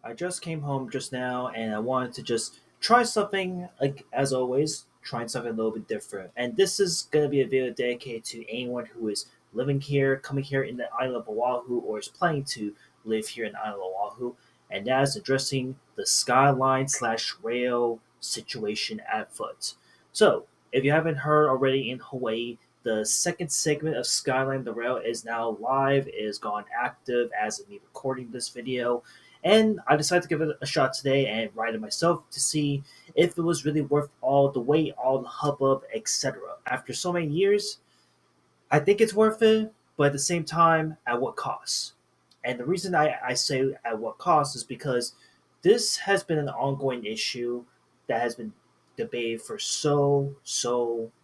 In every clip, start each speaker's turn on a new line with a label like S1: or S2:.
S1: I just came home just now and I wanted to just try something, like as always, trying something a little bit different. And this is going to be a video dedicated to anyone who is living here, coming here in the island of Oahu, or is planning to live here in the island of Oahu. And that is addressing the Skyline slash rail situation at foot. So, if you haven't heard already in Hawaii, the second segment of Skyline the Rail is now live, it is gone active as of me recording this video, and I decided to give it a shot today and ride it myself to see if it was really worth all the wait, all the hubbub, etc. After so many years, I think it's worth it, but at the same time, at what cost? And the reason I say at what cost is because this has been an ongoing issue that has been debated for so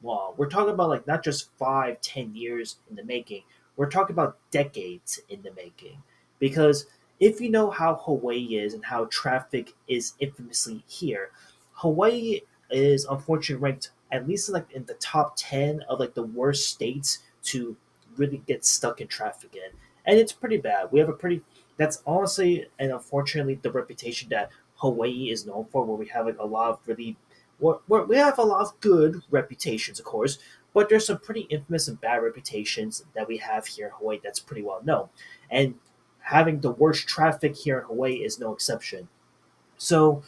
S1: long. We're talking about like not just 5, 10 years in the making. We're talking about decades in the making. Because if you know how Hawaii is and how traffic is infamously here, Hawaii is unfortunately ranked at least like in the top 10 of like the worst states to really get stuck in traffic in. And it's pretty bad. We have a pretty that's honestly and unfortunately the reputation that Hawaii is known for, where we have like a lot of really we have a lot of good reputations, of course, but there's some pretty infamous and bad reputations that we have here in Hawaii that's pretty well known. And having the worst traffic here in Hawaii is no exception. So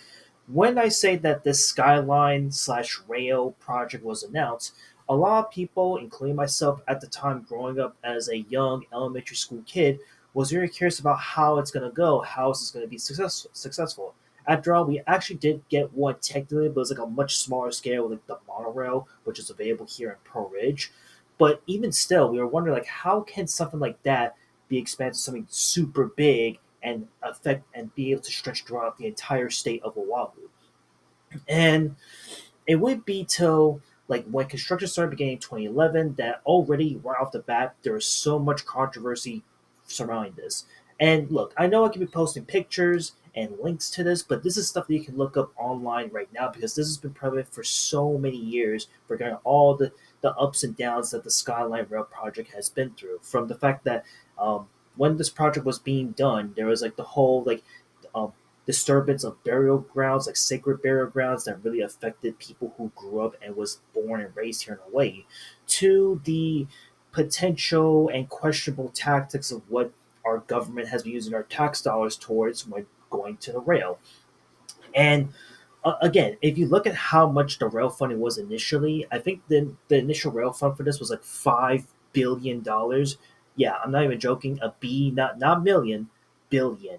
S1: when I say that this Skyline slash rail project was announced, a lot of people, including myself at the time growing up as a young elementary school kid, was very curious about how it's going to go, how is this going to be successful. After all, we actually did get one technically, but it was like a much smaller scale, like the monorail, which is available here in Pearl Ridge. But even still, we were wondering like how can something like that be expanded to something super big and affect and be able to stretch throughout the entire state of Oahu. And it would be till like when construction started beginning in 2011 that already right off the bat there was so much controversy surrounding this. And look, I know I can be posting pictures and links to this, but this is stuff that you can look up online right now because this has been prevalent for so many years regarding all the ups and downs that the Skyline Rail project has been through. From the fact that when this project was being done, there was like the whole um, disturbance of burial grounds, like sacred burial grounds that really affected people who grew up and was born and raised here in Hawaii, to the potential and questionable tactics of what our government has been using our tax dollars towards when going to the rail. And again, if you look at how much the rail funding was initially, I think the initial rail fund for this was like $5 billion. Yeah, I'm not even joking. A B, not million, $1 billion.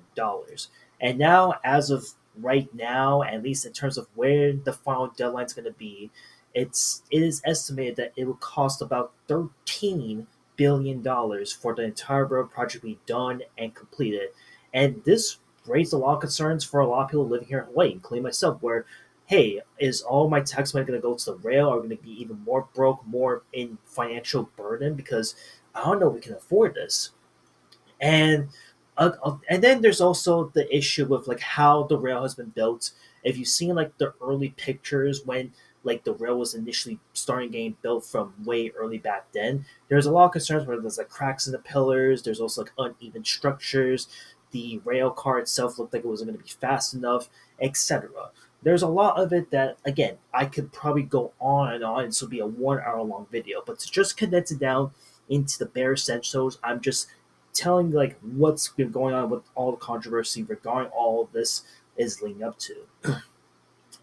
S1: And now, as of right now, at least in terms of where the final deadline is going to be, it is estimated that it will cost about $13 billion for the entire rail project to be done and completed. And this raised a lot of concerns for a lot of people living here in Hawaii, including myself, where, hey, is all my tax money going to go to the rail? Are we going to be even more broke, more in financial burden? Because I don't know if we can afford this. And then there's also the issue with like how the rail has been built. If you've seen like the early pictures when like the rail was initially starting getting built from way early back then, there's a lot of concerns where there's like cracks in the pillars. There's also like uneven structures. The rail car itself looked like it wasn't going to be fast enough, etc. There's a lot of it that again I could probably go on and on. This will be a 1 hour long video, but to just condense it down into the bare essentials, I'm just telling like what's been going on with all the controversy regarding all of this is leading up to.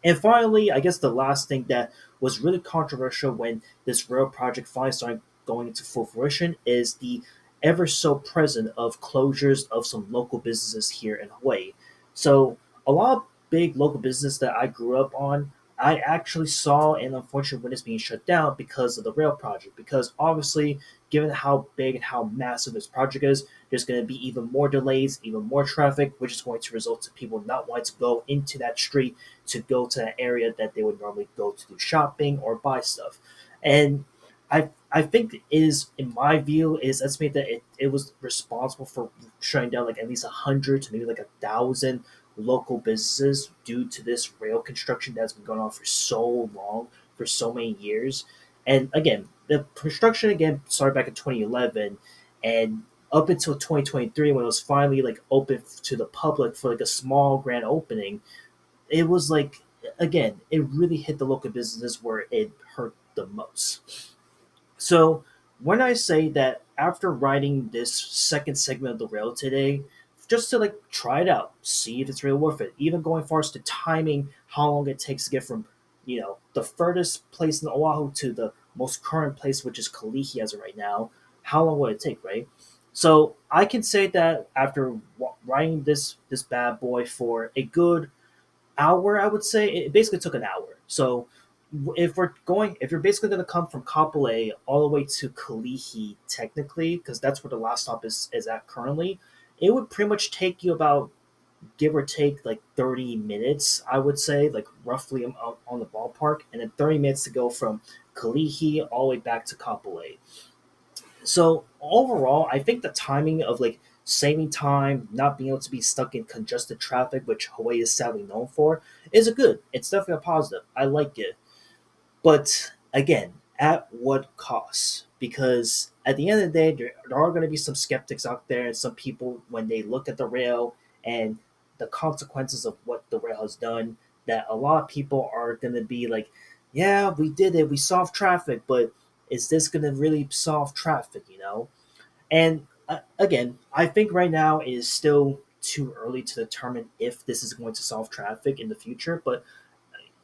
S1: And finally, I guess the last thing that was really controversial when this rail project finally started going into full fruition is the ever so present of closures of some local businesses here in Hawaii. So a lot of big local business that I grew up on, I actually saw and unfortunately when it's being shut down because of the rail project. Because obviously, given how big and how massive this project is, there's going to be even more delays, even more traffic, which is going to result in people not wanting to go into that street to go to an area that they would normally go to do shopping or buy stuff. And I think it is, in my view, it is estimated that it was responsible for shutting down like at least 100 to maybe like 1,000 local businesses due to this rail construction that's been going on for so long, for so many years. And again, the construction again started back in 2011, and up until 2023 when it was finally like open to the public for like a small grand opening, it was like, again, it really hit the local businesses where it hurt the most. So when I say that after riding this second segment of the rail today, just to like try it out, see if it's really worth it, even going far as to timing how long it takes to get from, the furthest place in Oahu to the most current place, which is Kalihi as of right now, how long will it take, right? So I can say that after riding this bad boy for a good hour, I would say it basically took an hour. So if you're basically going to come from Kapolei all the way to Kalihi, technically, because that's where the last stop is at currently, it would pretty much take you about, give or take, like 30 minutes, I would say, like roughly on the ballpark, and then 30 minutes to go from Kalihi all the way back to Kapolei. So overall, I think the timing of like saving time, not being able to be stuck in congested traffic, which Hawaii is sadly known for, is a good. It's definitely a positive. I like it. But again, at what cost? Because at the end of the day, there are going to be some skeptics out there and some people when they look at the rail and the consequences of what the rail has done, that a lot of people are going to be like, yeah, we did it, we solved traffic, but is this going to really solve traffic, And again, I think right now it is still too early to determine if this is going to solve traffic in the future, but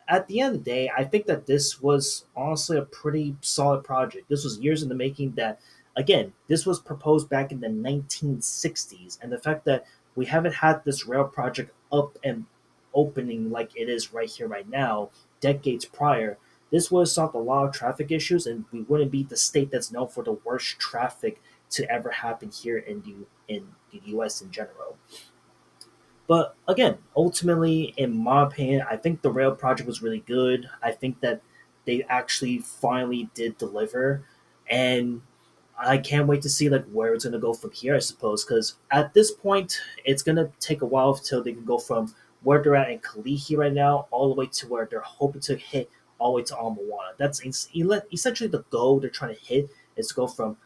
S1: at the end of the day, I think that this was honestly a pretty solid project. This was years in the making. That, again, this was proposed back in the 1960s, and the fact that we haven't had this rail project up and opening like it is right here, right now, decades prior, this would have solved a lot of traffic issues, and we wouldn't be the state that's known for the worst traffic to ever happen here in the U.S. in general. But again, ultimately, in my opinion, I think the rail project was really good. I think that they actually finally did deliver, and I can't wait to see like where it's gonna go from here. I suppose because at this point, it's gonna take a while until they can go from where they're at in Kalihi right now all the way to where they're hoping to hit all the way to Amawana. That's essentially the goal they're trying to hit is to go from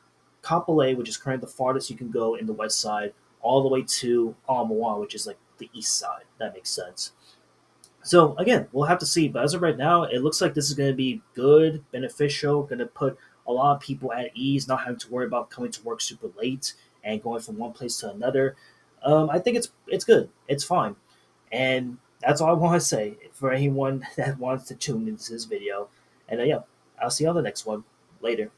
S1: Kapolei, which is currently the farthest you can go in the west side, all the way to Amawana, which is like the east side. That makes sense. So again, we'll have to see. But as of right now, it looks like this is going to be good, beneficial, going to put a lot of people at ease, not having to worry about coming to work super late and going from one place to another. I think it's good. It's fine, and that's all I want to say for anyone that wants to tune into this video. And yeah, I'll see you on the next one later.